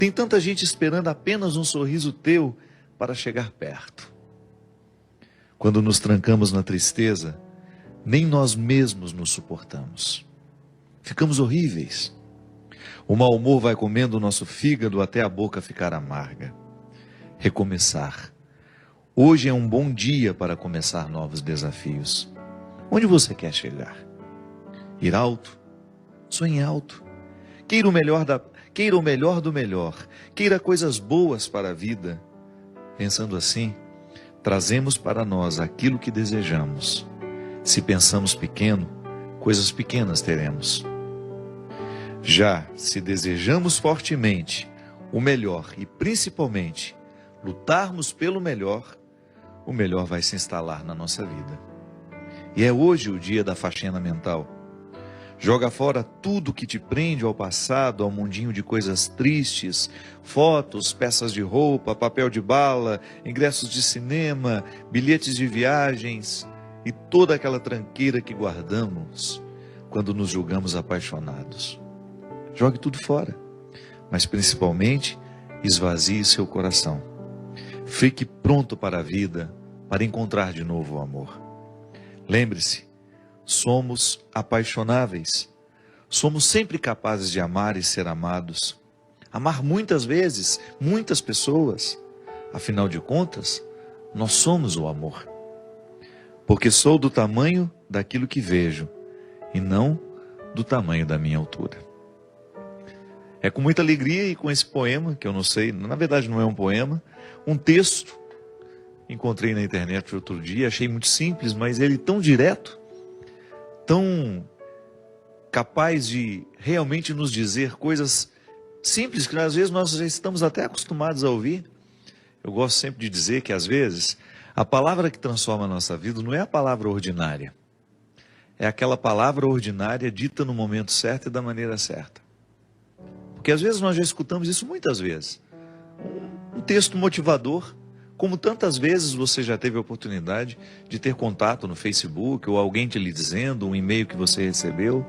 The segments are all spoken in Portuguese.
Tem tanta gente esperando apenas um sorriso teu para chegar perto. Quando nos trancamos na tristeza, nem nós mesmos nos suportamos. Ficamos horríveis. O mau humor vai comendo o nosso fígado até a boca ficar amarga. Recomeçar. Hoje é um bom dia para começar novos desafios. Onde você quer chegar? Ir alto? Sonhe alto. Queira o melhor do melhor. Queira coisas boas para a vida. Pensando assim, trazemos para nós aquilo que desejamos. Se pensamos pequeno, coisas pequenas teremos. Já se desejamos fortemente o melhor e principalmente lutarmos pelo melhor, o melhor vai se instalar na nossa vida. E é hoje o dia da faxina mental. Joga fora tudo que te prende ao passado, ao mundinho de coisas tristes, fotos, peças de roupa, papel de bala, ingressos de cinema, bilhetes de viagens e toda aquela tranqueira que guardamos quando nos julgamos apaixonados. Jogue tudo fora, mas principalmente esvazie seu coração. Fique pronto para a vida, para encontrar de novo o amor. Lembre-se, somos apaixonáveis. Somos sempre capazes de amar e ser amados. Amar muitas vezes, muitas pessoas. Afinal de contas, nós somos o amor. Porque sou do tamanho daquilo que vejo e não do tamanho da minha altura. É com muita alegria e com esse poema, que eu não sei, na verdade não é um poema, um texto, encontrei na internet outro dia, achei muito simples, mas ele tão direto, tão capaz de realmente nos dizer coisas simples, que às vezes nós já estamos até acostumados a ouvir. Eu gosto sempre de dizer que às vezes a palavra que transforma a nossa vida não é a palavra ordinária, é aquela palavra ordinária dita no momento certo e da maneira certa. Porque às vezes nós já escutamos isso muitas vezes. Um texto motivador, como tantas vezes você já teve a oportunidade de ter contato no Facebook, ou alguém te lhe dizendo, um e-mail que você recebeu.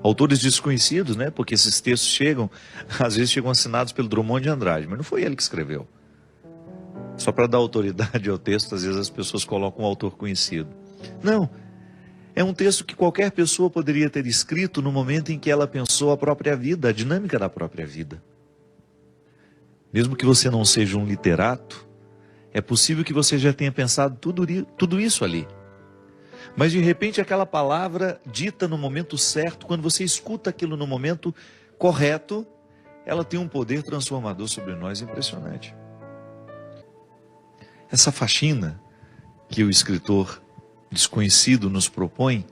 Autores desconhecidos, né? Porque esses textos chegam, às vezes chegam assinados pelo Drummond de Andrade, mas não foi ele que escreveu. Só para dar autoridade ao texto, às vezes as pessoas colocam um autor conhecido. Não. É um texto que qualquer pessoa poderia ter escrito no momento em que ela pensou a própria vida, a dinâmica da própria vida. Mesmo que você não seja um literato, é possível que você já tenha pensado tudo isso ali. Mas de repente aquela palavra dita no momento certo, quando você escuta aquilo no momento correto, ela tem um poder transformador sobre nós impressionante. Essa faxina que o escritor desconhecido nos propõe,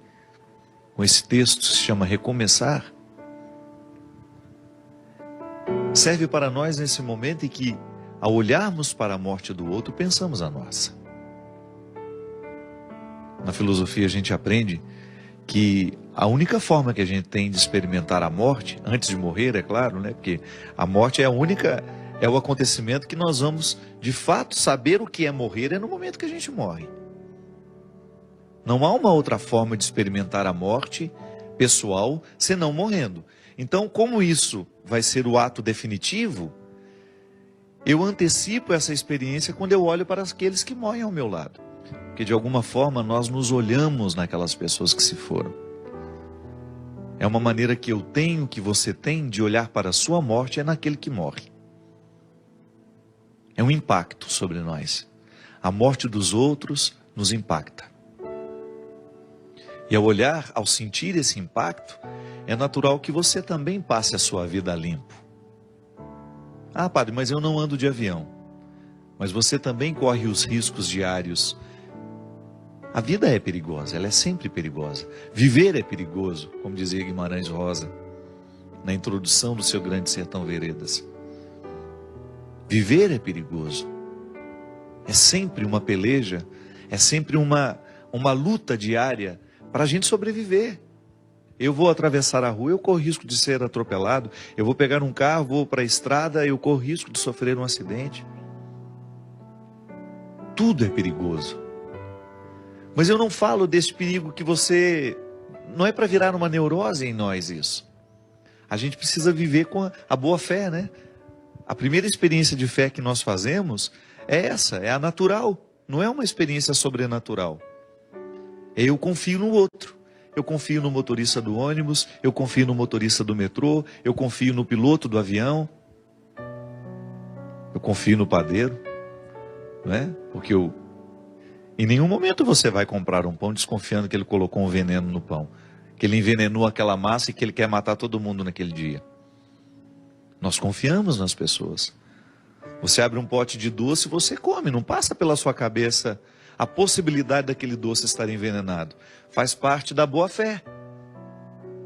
com esse texto se chama Recomeçar, serve para nós nesse momento em que, ao olharmos para a morte do outro, pensamos a nossa. Na filosofia a gente aprende que a única forma que a gente tem de experimentar a morte, antes de morrer, é claro, né? Porque a morte é o acontecimento que nós vamos, de fato, saber o que é morrer, é no momento que a gente morre. Não há uma outra forma de experimentar a morte pessoal senão morrendo. Então, como isso vai ser o ato definitivo, eu antecipo essa experiência quando eu olho para aqueles que morrem ao meu lado. Porque de alguma forma nós nos olhamos naquelas pessoas que se foram. É uma maneira que eu tenho, que você tem, de olhar para a sua morte, é naquele que morre. É um impacto sobre nós. A morte dos outros nos impacta. E ao olhar, ao sentir esse impacto, é natural que você também passe a sua vida a limpo. Ah, padre, mas eu não ando de avião. Mas você também corre os riscos diários. A vida é perigosa, ela é sempre perigosa. Viver é perigoso, como dizia Guimarães Rosa, na introdução do seu Grande Sertão Veredas. Viver é perigoso. É sempre uma peleja, é sempre uma luta diária para a gente sobreviver. Eu vou atravessar a rua, eu corro risco de ser atropelado. Eu vou pegar um carro, vou para a estrada, eu corro risco de sofrer um acidente. Tudo é perigoso. Mas eu não falo desse perigo que você... Não é para virar uma neurose em nós isso. A gente precisa viver com a boa fé, né? A primeira experiência de fé que nós fazemos é essa, é a natural. Não é uma experiência sobrenatural. Eu confio no outro. Eu confio no motorista do ônibus, eu confio no motorista do metrô, eu confio no piloto do avião, eu confio no padeiro, não é? Porque em nenhum momento você vai comprar um pão desconfiando que ele colocou um veneno no pão, que ele envenenou aquela massa e que ele quer matar todo mundo naquele dia. Nós confiamos nas pessoas. Você abre um pote de doce, você come, não passa pela sua cabeça a possibilidade daquele doce estar envenenado. Faz parte da boa fé.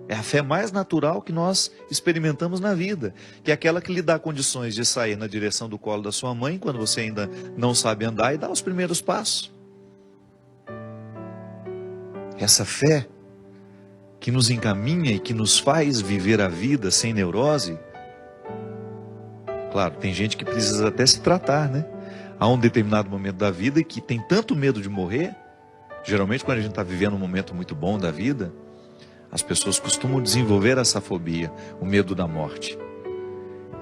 É a fé mais natural que nós experimentamos na vida, que é aquela que lhe dá condições de sair na direção do colo da sua mãe, quando você ainda não sabe andar, e dar os primeiros passos. Essa fé que nos encaminha e que nos faz viver a vida sem neurose. Claro, tem gente que precisa até se tratar, né? Há um determinado momento da vida que tem tanto medo de morrer. Geralmente quando a gente está vivendo um momento muito bom da vida, as pessoas costumam desenvolver essa fobia, o medo da morte.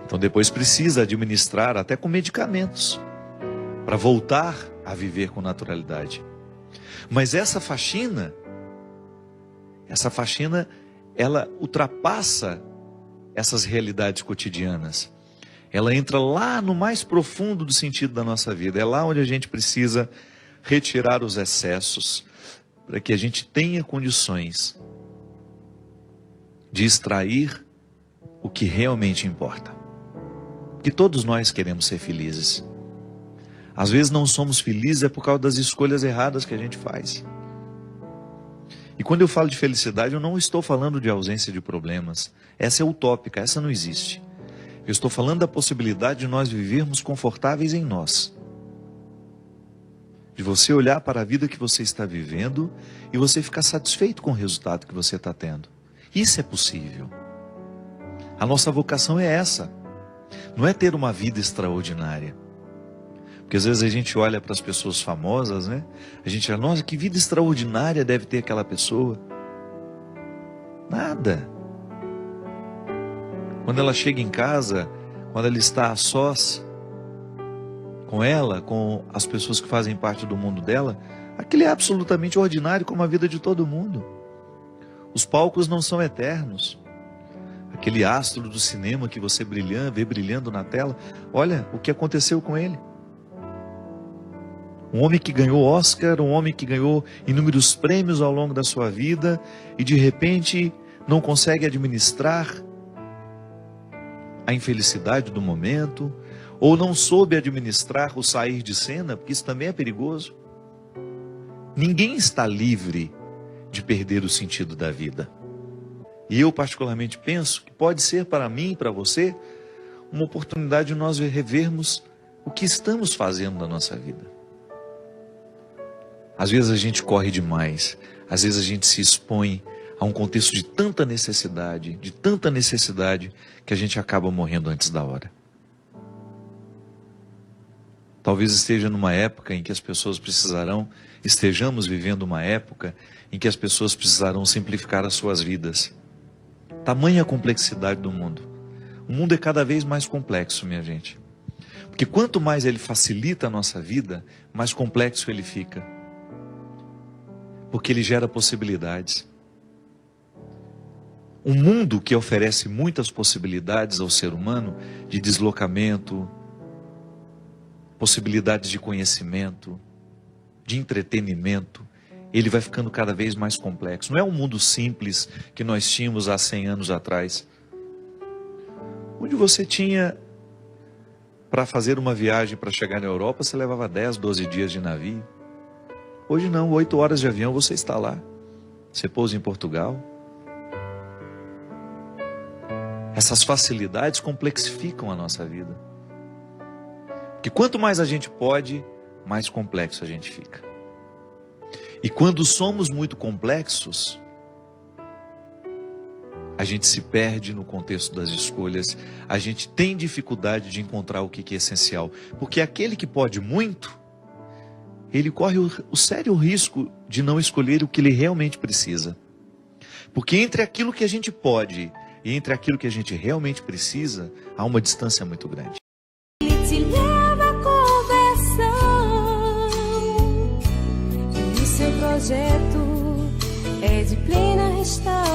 Então depois precisa administrar até com medicamentos, para voltar a viver com naturalidade. Mas essa faxina, ela ultrapassa essas realidades cotidianas. Ela entra lá no mais profundo do sentido da nossa vida. É lá onde a gente precisa retirar os excessos, para que a gente tenha condições de extrair o que realmente importa. Porque todos nós queremos ser felizes. Às vezes não somos felizes é por causa das escolhas erradas que a gente faz. E quando eu falo de felicidade, eu não estou falando de ausência de problemas. Essa é utópica, essa não existe. Eu estou falando da possibilidade de nós vivermos confortáveis em nós. De você olhar para a vida que você está vivendo e você ficar satisfeito com o resultado que você está tendo. Isso é possível. A nossa vocação é essa. Não é ter uma vida extraordinária. Porque às vezes a gente olha para as pessoas famosas, né? A gente fala, nossa, que vida extraordinária deve ter aquela pessoa. Nada. Quando ela chega em casa, quando ela está a sós com ela, com as pessoas que fazem parte do mundo dela, aquilo é absolutamente ordinário como a vida de todo mundo. Os palcos não são eternos. Aquele astro do cinema que você vê brilhando na tela, olha o que aconteceu com ele. Um homem que ganhou Oscar, um homem que ganhou inúmeros prêmios ao longo da sua vida e de repente não consegue administrar a infelicidade do momento, ou não soube administrar o sair de cena, porque isso também é perigoso. Ninguém está livre de perder o sentido da vida. E eu particularmente penso que pode ser para mim e para você uma oportunidade de nós revermos o que estamos fazendo na nossa vida. Às vezes a gente corre demais, às vezes a gente se expõe a um contexto de tanta necessidade, que a gente acaba morrendo antes da hora. Talvez esteja numa época em que as pessoas estejamos vivendo uma época em que as pessoas precisarão simplificar as suas vidas. Tamanha a complexidade do mundo. O mundo é cada vez mais complexo, minha gente. Porque quanto mais ele facilita a nossa vida, mais complexo ele fica. Porque ele gera possibilidades. Um mundo que oferece muitas possibilidades ao ser humano, de deslocamento, possibilidades de conhecimento, de entretenimento, ele vai ficando cada vez mais complexo. Não é um mundo simples que nós tínhamos há 100 anos atrás, onde você tinha, para fazer uma viagem para chegar na Europa, você levava 10, 12 dias de navio. Hoje não, 8 horas de avião você está lá. Você pousa em Portugal. Essas facilidades complexificam a nossa vida. Porque quanto mais a gente pode, mais complexo a gente fica. E quando somos muito complexos, a gente se perde no contexto das escolhas, a gente tem dificuldade de encontrar o que é essencial. Porque aquele que pode muito, ele corre o sério risco de não escolher o que ele realmente precisa. Porque entre aquilo que a gente pode e entre aquilo que a gente realmente precisa, há uma distância muito grande. Ele te leva à conversão, e o seu projeto é de plena restauração.